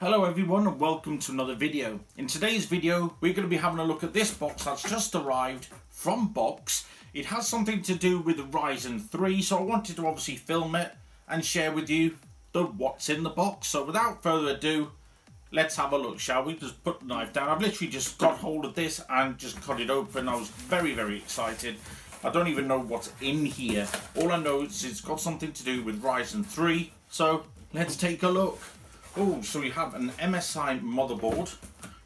Hello everyone and welcome to another video. In today's video we're going to be having a look at this box that's just arrived from Box. It has something to do with the Ryzen 3, so I wanted to obviously film it and share with you what's in the box. So without further ado, let's have a look, shall we? Just put the knife down. I've literally just got hold of this and just cut it open. I was very excited. I don't even know what's in here. All I know is it's got something to do with Ryzen 3. So let's take a look. Oh, so we have an MSI motherboard.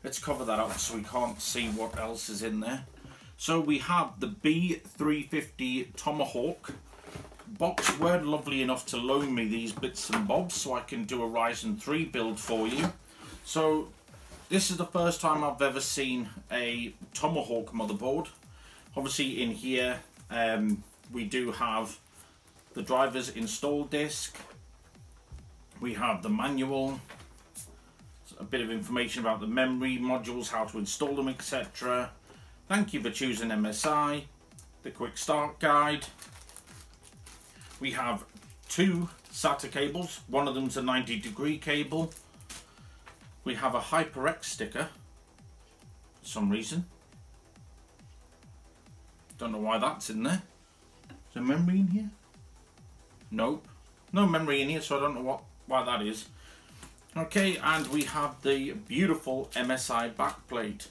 Let's cover that up so we can't see what else is in there. So we have the B350 Tomahawk. Box were lovely enough to loan me these bits and bobs so I can do a Ryzen 3 build for you. So this is the first time I've ever seen a Tomahawk motherboard. Obviously in here we do have the driver's install disc. We have the manual, a bit of information about the memory modules, how to install them, etc. Thank you for choosing MSI, the quick start guide. We have two SATA cables, one of them's a 90-degree cable. We have a HyperX sticker for some reason. Don't know why that's in there. Is there memory in here? Nope. No memory in here, so I don't know why that is. Okay, and we have the beautiful MSI backplate.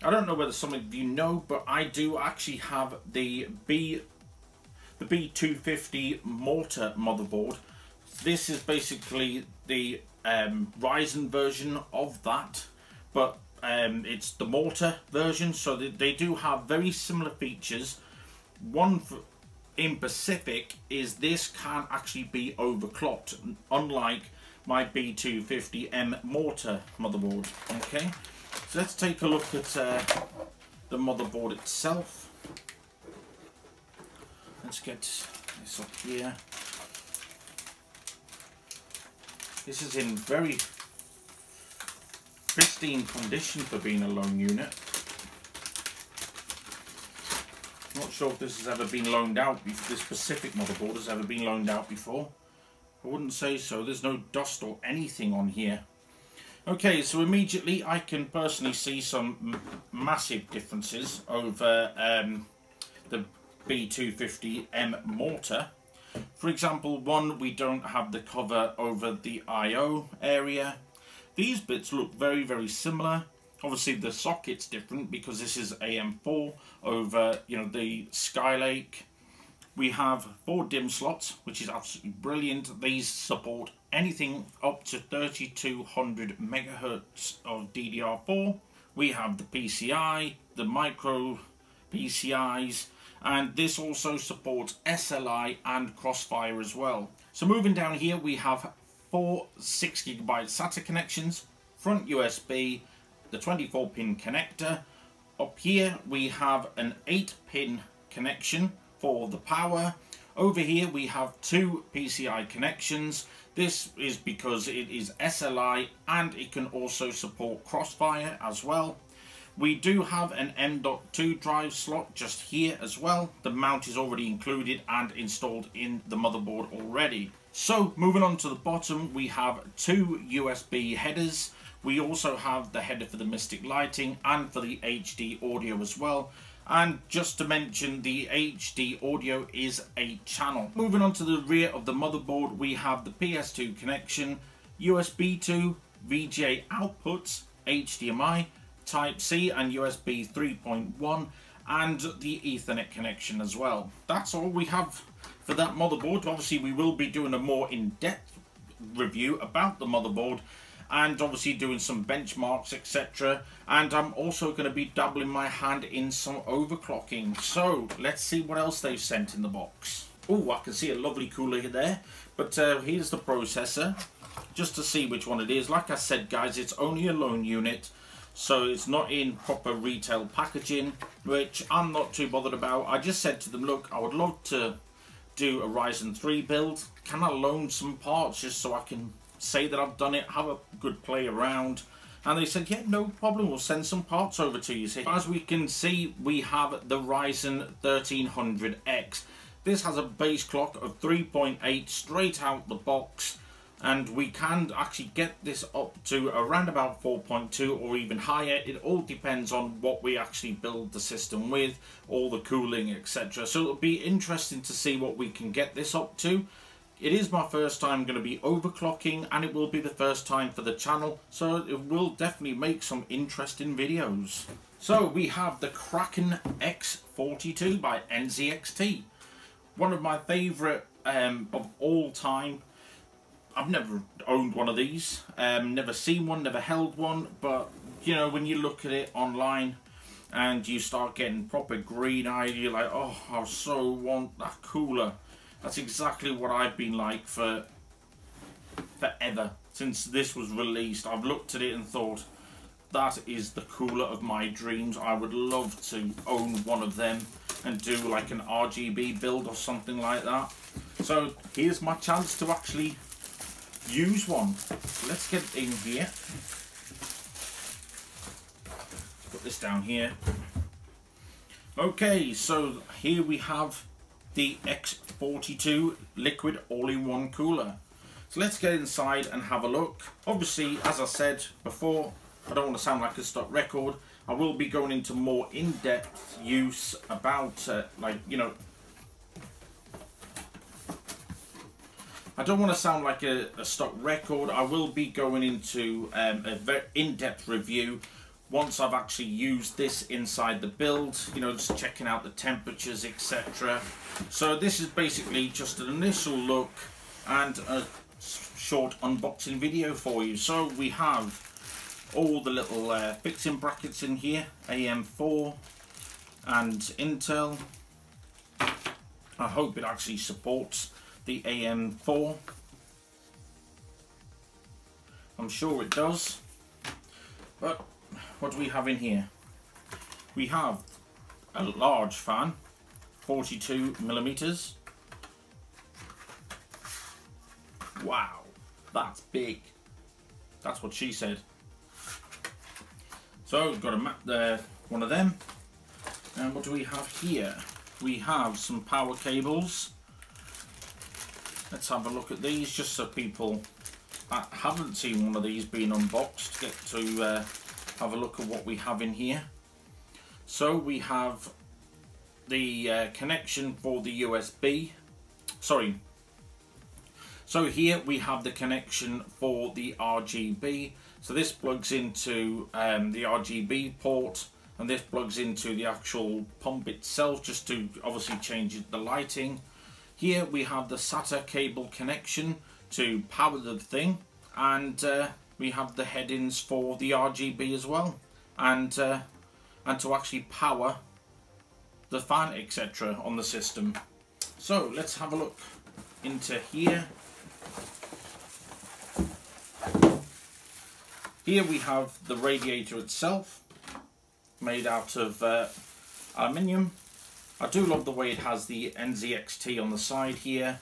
I don't know whether some of you know, but I do actually have the B250 Mortar motherboard. This is basically the Ryzen version of that, but it's the Mortar version, so they do have very similar features. One in specific is this can actually be overclocked, unlike my B250M Mortar motherboard. Okay, so let's take a look at the motherboard itself. Let's get this up here. This is in very pristine condition for being a loan unit. Not sure if this has ever been loaned out, this specific motherboard has ever been loaned out before. I wouldn't say so. There's no dust or anything on here. Okay, so immediately I can personally see some massive differences over the B250M Mortar. For example, one, we don't have the cover over the I/O area. These bits look very similar. Obviously the socket's different because this is AM4 over, the Skylake. We have 4 DIMM slots, which is absolutely brilliant. These support anything up to 3200 megahertz of DDR4. We have the PCI, the micro PCIs, and this also supports SLI and Crossfire as well. So moving down here, we have 4 6GB SATA connections, front USB, the 24-pin connector. Up here we have an 8-pin connection for the power. Over here we have 2 PCI connections. This is because it is SLI and it can also support Crossfire as well. We do have an M.2 drive slot just here as well. The mount is already included and installed in the motherboard already. So moving on to the bottom, we have 2 USB headers. We also have the header for the Mystic lighting and for the HD audio as well. And just to mention, the HD audio is a channel. Moving on to the rear of the motherboard, we have the PS2 connection, USB 2, VGA outputs, HDMI, Type-C and USB 3.1, and the Ethernet connection as well. That's all we have for that motherboard. Obviously we will be doing a more in-depth review about the motherboard and obviously doing some benchmarks, etc. And I'm also going to be dabbling my hand in some overclocking. So let's see what else they've sent in the box. Oh, I can see a lovely cooler there, but here's the processor, just to see which one it is. Like I said guys, it's only a loan unit, so it's not in proper retail packaging, which I'm not too bothered about. I just said to them, look, I would love to do a Ryzen 3 build. Can I loan some parts just so I can say that I've done it, have a good play around? And they said, yeah, no problem, we'll send some parts over to you. So as we can see, we have the Ryzen 1300X. This has a base clock of 3.8 straight out the box. and we can actually get this up to around about 4.2 or even higher. It all depends on what we actually build the system with, all the cooling, etc. So it'll be interesting to see what we can get this up to. It is my first time going to be overclocking, and it will be the first time for the channel, so it will definitely make some interesting videos. So we have the Kraken X42 by NZXT, one of my favourite of all time. I've never owned one of these, never seen one, never held one, but you know, when you look at it online and you start getting proper green eye, you're like, oh, I so want that cooler. That's exactly what I've been like for forever, since this was released. I've looked at it and thought, that is the cooler of my dreams. I would love to own one of them and do like an RGB build or something like that. So here's my chance to actually use one. Let's get in here. Put this down here. Okay, so here we have the X42 liquid all-in-one cooler. So let's get inside and have a look. Obviously, as I said before, I don't want to sound like a stock record. I will be going into more in-depth use about like, you know, I don't want to sound like a stock record. I will be going into a very in-depth review once I've actually used this inside the build, you know, just checking out the temperatures, etc. So this is basically just an initial look and a short unboxing video for you. So we have all the little fixing brackets in here, AM4 and Intel. I hope it actually supports the AM4. I'm sure it does. But what do we have in here? We have a large fan, 42mm. Wow, that's big. That's what she said. So we've got a map there, one of them. And what do we have here? We have some power cables. Let's have a look at these, just so people that haven't seen one of these being unboxed get to have a look at what we have in here. So we have the connection for the USB. Sorry. So here we have the connection for the RGB. So this plugs into the RGB port, and this plugs into the actual pump itself, just to obviously change the lighting. Here we have the SATA cable connection to power the thing, and we have the headings for the RGB as well, and to actually power the fan, etc. on the system. So let's have a look into here. Here we have the radiator itself, made out of aluminium. I do love the way it has the NZXT on the side here,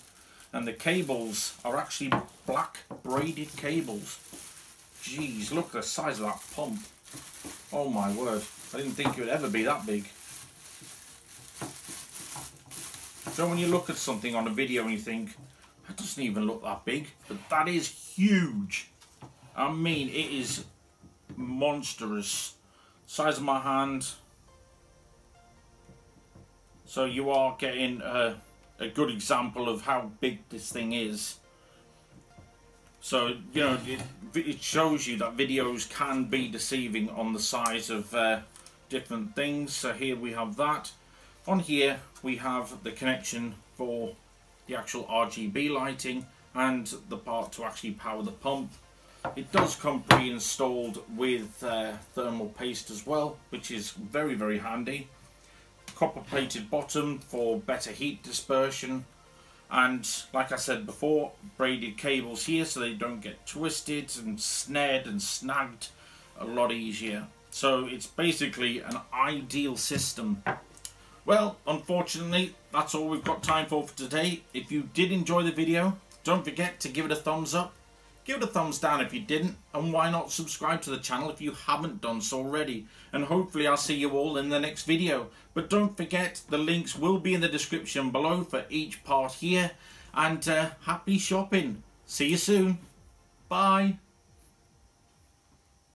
and the cables are actually black braided cables. Jeez, look at the size of that pump. Oh my word, I didn't think it would ever be that big. So when you look at something on a video and you think, that doesn't even look that big, but that is huge. I mean, it is monstrous. Size of my hand. So you are getting a good example of how big this thing is. So, you know, it shows you that videos can be deceiving on the size of different things. So here we have that. On here we have the connection for the actual RGB lighting and the part to actually power the pump. It does come pre-installed with thermal paste as well, which is very, very handy. Copper plated bottom for better heat dispersion, and like I said before, braided cables here so they don't get twisted and snared and snagged a lot easier. So it's basically an ideal system. Well, unfortunately, that's all we've got time for today. If you did enjoy the video, don't forget to give it a thumbs up. Give it a thumbs down if you didn't, and why not subscribe to the channel if you haven't done so already. And hopefully I'll see you all in the next video. But don't forget, the links will be in the description below for each part here. And happy shopping. See you soon. Bye.